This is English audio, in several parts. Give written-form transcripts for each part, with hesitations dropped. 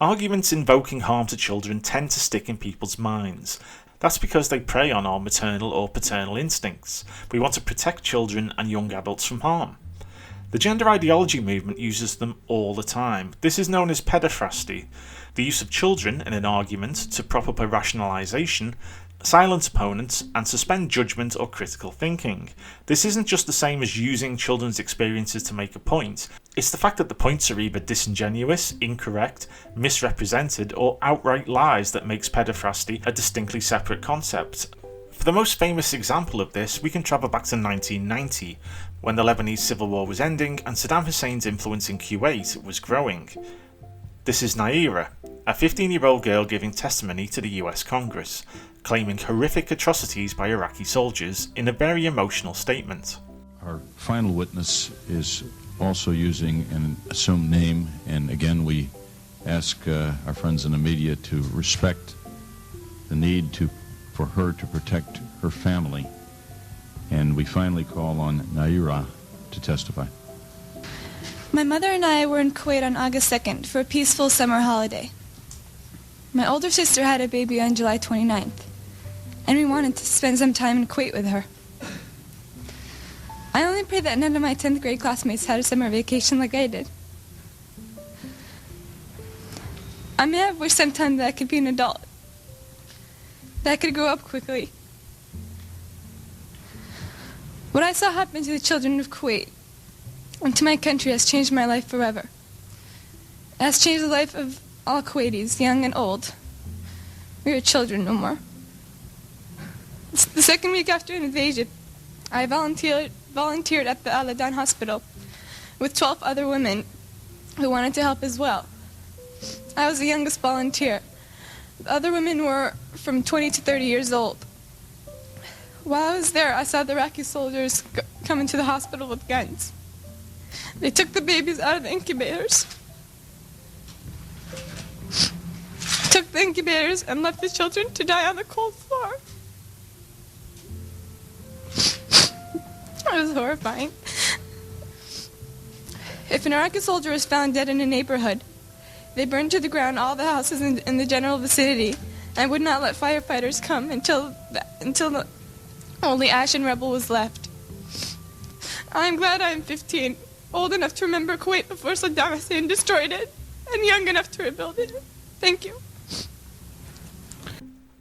Arguments invoking harm to children tend to stick in people's minds. That's because they prey on our maternal or paternal instincts. We want to protect children and young adults from harm. The gender ideology movement uses them all the time. This is known as pedophrasty, the use of children in an argument to prop up a rationalisation, silence opponents, and suspend judgment or critical thinking. This isn't just the same as using children's experiences to make a point. It's the fact that the points are either disingenuous, incorrect, misrepresented, or outright lies that makes pedophrasty a distinctly separate concept. For the most famous example of this, we can travel back to 1990, when the Lebanese civil war was ending and Saddam Hussein's influence in Kuwait was growing. This is Naira, a 15-year-old girl giving testimony to the US Congress, claiming horrific atrocities by Iraqi soldiers in a very emotional statement. Our final witness is also using an assumed name, and again we ask our friends in the media to respect the need for her to protect her family, and we finally call on Naira to testify. My mother and I were in Kuwait on August 2nd for a peaceful summer holiday. My older sister had a baby on July 29th, and we wanted to spend some time in Kuwait with her. I only pray that none of my 10th grade classmates had a summer vacation like I did. I may have wished sometime that I could be an adult, that I could grow up quickly. What I saw happen to the children of Kuwait and to my country has changed my life forever. It has changed the life of all Kuwaitis, young and old. We are children no more. The second week after an invasion, I volunteered at the Al-Adan hospital with 12 other women who wanted to help as well. I was the youngest volunteer. The other women were from 20 to 30 years old. While I was there, I saw the Iraqi soldiers come into the hospital with guns. They took the babies out of the incubators, and left the children to die on the cold floor. It was horrifying. If an Iraqi soldier was found dead in a neighborhood, they burned to the ground all the houses in the general vicinity and would not let firefighters come until the only ash and rubble was left. I'm glad I'm 15, old enough to remember Kuwait before Saddam Hussein destroyed it, and young enough to rebuild it. Thank you.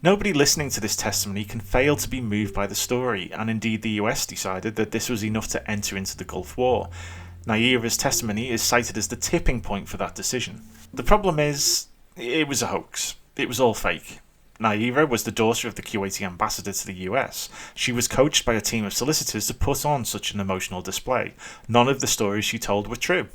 Nobody listening to this testimony can fail to be moved by the story, and indeed the US decided that this was enough to enter into the Gulf War. Naira's testimony is cited as the tipping point for that decision. The problem is, it was a hoax. It was all fake. Naira was the daughter of the Kuwaiti ambassador to the US. She was coached by a team of solicitors to put on such an emotional display. None of the stories she told were true.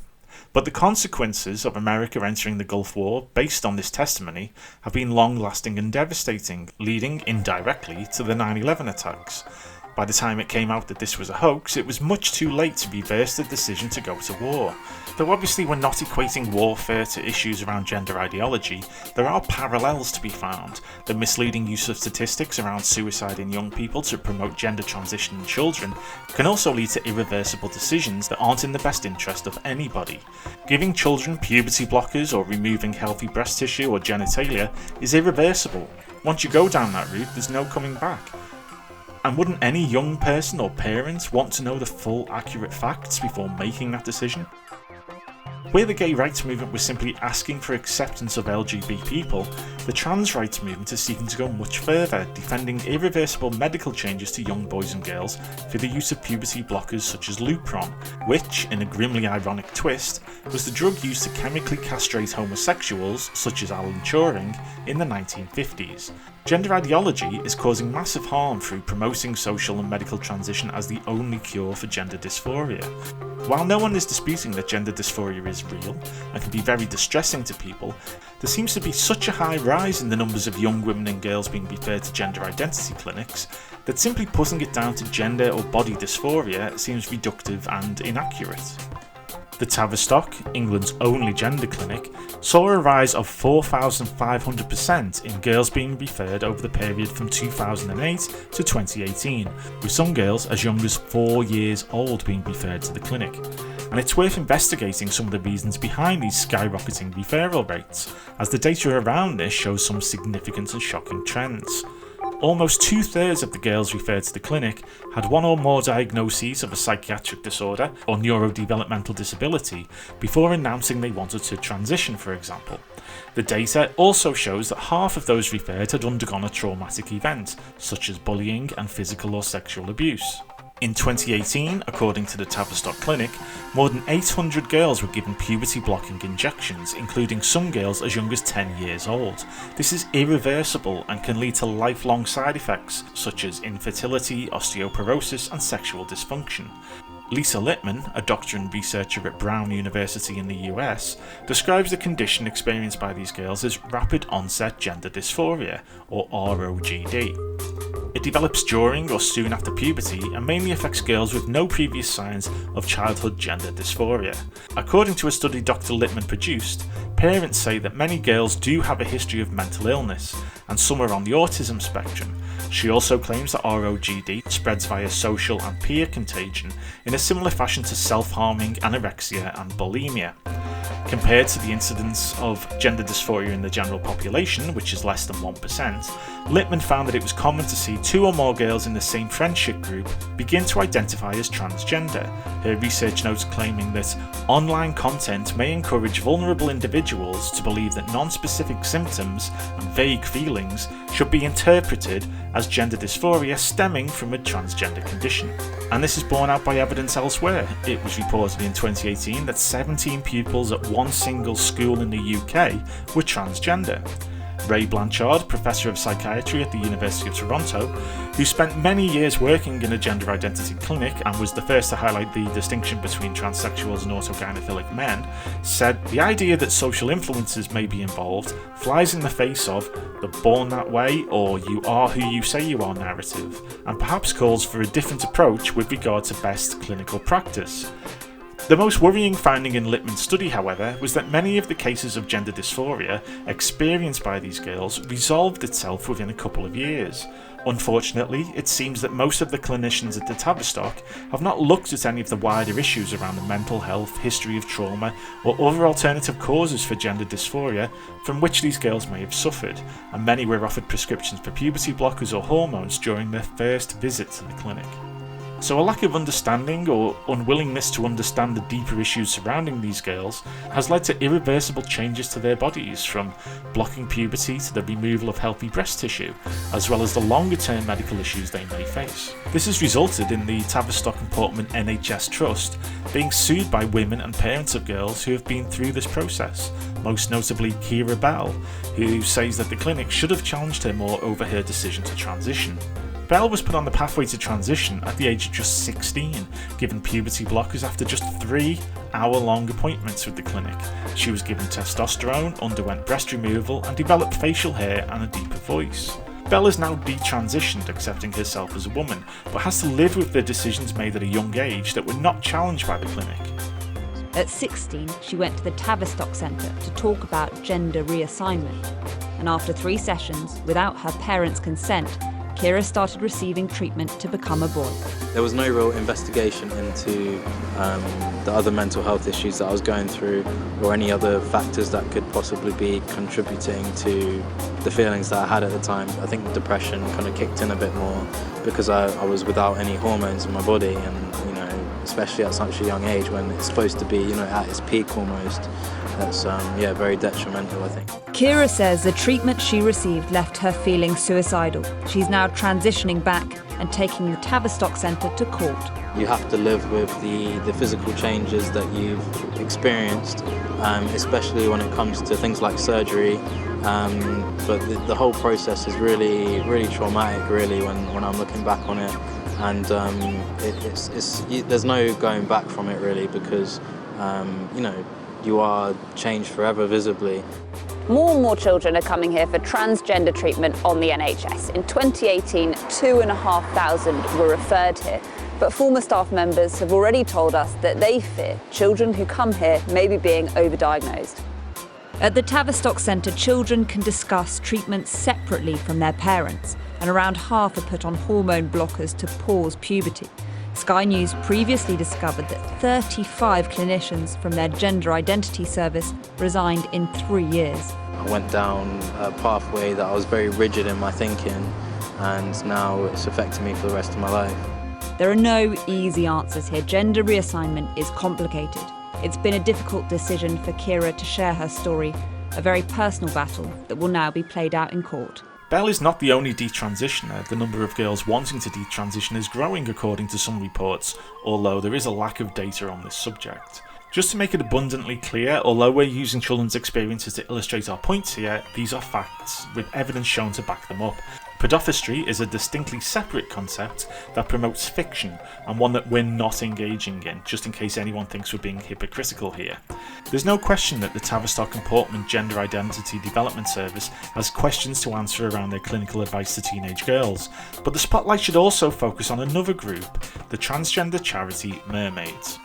But the consequences of America entering the Gulf War based on this testimony have been long-lasting and devastating, leading indirectly to the 9/11 attacks. By the time it came out that this was a hoax, it was much too late to reverse the decision to go to war. Though obviously we're not equating warfare to issues around gender ideology, there are parallels to be found. The misleading use of statistics around suicide in young people to promote gender transition in children can also lead to irreversible decisions that aren't in the best interest of anybody. Giving children puberty blockers or removing healthy breast tissue or genitalia is irreversible. Once you go down that route, there's no coming back. And wouldn't any young person or parent want to know the full, accurate facts before making that decision? Where the gay rights movement was simply asking for acceptance of LGBT people, the trans rights movement is seeking to go much further, defending irreversible medical changes to young boys and girls for the use of puberty blockers such as Lupron, which, in a grimly ironic twist, was the drug used to chemically castrate homosexuals such as Alan Turing in the 1950s. Gender ideology is causing massive harm through promoting social and medical transition as the only cure for gender dysphoria. While no one is disputing that gender dysphoria is real and can be very distressing to people, there seems to be such a high rise in the numbers of young women and girls being referred to gender identity clinics that simply putting it down to gender or body dysphoria seems reductive and inaccurate. The Tavistock, England's only gender clinic, saw a rise of 4,500% in girls being referred over the period from 2008 to 2018, with some girls as young as 4 years old being referred to the clinic. and it's worth investigating some of the reasons behind these skyrocketing referral rates, as the data around this shows some significant and shocking trends. Almost 2/3 of the girls referred to the clinic had one or more diagnoses of a psychiatric disorder or neurodevelopmental disability before announcing they wanted to transition, for example. The data also shows that half of those referred had undergone a traumatic event, such as bullying and physical or sexual abuse. In 2018, according to the Tavistock Clinic, more than 800 girls were given puberty-blocking injections, including some girls as young as 10 years old. This is irreversible and can lead to lifelong side effects such as infertility, osteoporosis, and sexual dysfunction. Lisa Littman, a doctor and researcher at Brown University in the US, describes the condition experienced by these girls as rapid onset gender dysphoria, or ROGD. It develops during or soon after puberty and mainly affects girls with no previous signs of childhood gender dysphoria. According to a study Dr. Littman produced, parents say that many girls do have a history of mental illness, and some are on the autism spectrum. She also claims that ROGD spreads via social and peer contagion in a similar fashion to self-harming, anorexia and bulimia. Compared to the incidence of gender dysphoria in the general population, which is less than 1%, Littman found that it was common to see 2 or more girls in the same friendship group begin to identify as transgender. Her research notes claiming that online content may encourage vulnerable individuals to believe that non-specific symptoms and vague feelings should be interpreted as gender dysphoria stemming from a transgender condition. And this is borne out by evidence elsewhere. It was reported in 2018 that 17 pupils at one single school in the UK were transgender. Ray Blanchard, Professor of Psychiatry at the University of Toronto, who spent many years working in a gender identity clinic and was the first to highlight the distinction between transsexuals and autogynephilic men, said the idea that social influences may be involved flies in the face of the born that way or you are who you say you are narrative, and perhaps calls for a different approach with regard to best clinical practice. The most worrying finding in Littman's study, however, was that many of the cases of gender dysphoria experienced by these girls resolved itself within a couple of years. Unfortunately, it seems that most of the clinicians at the Tavistock have not looked at any of the wider issues around the mental health, history of trauma, or other alternative causes for gender dysphoria from which these girls may have suffered, and many were offered prescriptions for puberty blockers or hormones during their first visit to the clinic. So a lack of understanding or unwillingness to understand the deeper issues surrounding these girls has led to irreversible changes to their bodies, from blocking puberty to the removal of healthy breast tissue, as well as the longer term medical issues they may face. This has resulted in the Tavistock and Portman NHS Trust being sued by women and parents of girls who have been through this process, most notably Kira Bell, who says that the clinic should have challenged her more over her decision to transition. Bell was put on the pathway to transition at the age of just 16, given puberty blockers after just 3 hour-long appointments with the clinic. She was given testosterone, underwent breast removal, and developed facial hair and a deeper voice. Bell is now detransitioned, accepting herself as a woman, but has to live with the decisions made at a young age that were not challenged by the clinic. At 16, she went to the Tavistock Centre to talk about gender reassignment, and after 3 sessions, without her parents' consent, Kira started receiving treatment to become a boy. There was no real investigation into the other mental health issues that I was going through, or any other factors that could possibly be contributing to the feelings that I had at the time. I think depression kind of kicked in a bit more because I was without any hormones in my body, and especially at such a young age when it's supposed to be at its peak almost. That's very detrimental, I think. Kira says the treatment she received left her feeling suicidal. She's now transitioning back and taking the Tavistock Centre to court. You have to live with the physical changes that you've experienced, especially when it comes to things like surgery. But the whole process is really, really traumatic, really, when I'm looking back on it. And there's no going back from it, really, because, you are changed forever, visibly. More and more children are coming here for transgender treatment on the NHS. In 2018, 2,500 were referred here, but former staff members have already told us that they fear children who come here may be being overdiagnosed. At the Tavistock Centre, children can discuss treatments separately from their parents, and around half are put on hormone blockers to pause puberty. Sky News previously discovered that 35 clinicians from their gender identity service resigned in 3 years. I went down a pathway that I was very rigid in my thinking, and now it's affecting me for the rest of my life. There are no easy answers here. Gender reassignment is complicated. It's been a difficult decision for Kira to share her story, a very personal battle that will now be played out in court. Belle is not the only detransitioner. The number of girls wanting to detransition is growing according to some reports, although there is a lack of data on this subject. Just to make it abundantly clear, although we're using children's experiences to illustrate our points here, these are facts, with evidence shown to back them up. Pedophistry is a distinctly separate concept that promotes fiction, and one that we're not engaging in, just in case anyone thinks we're being hypocritical here. There's no question that the Tavistock and Portman Gender Identity Development Service has questions to answer around their clinical advice to teenage girls, but the spotlight should also focus on another group, the transgender charity Mermaids.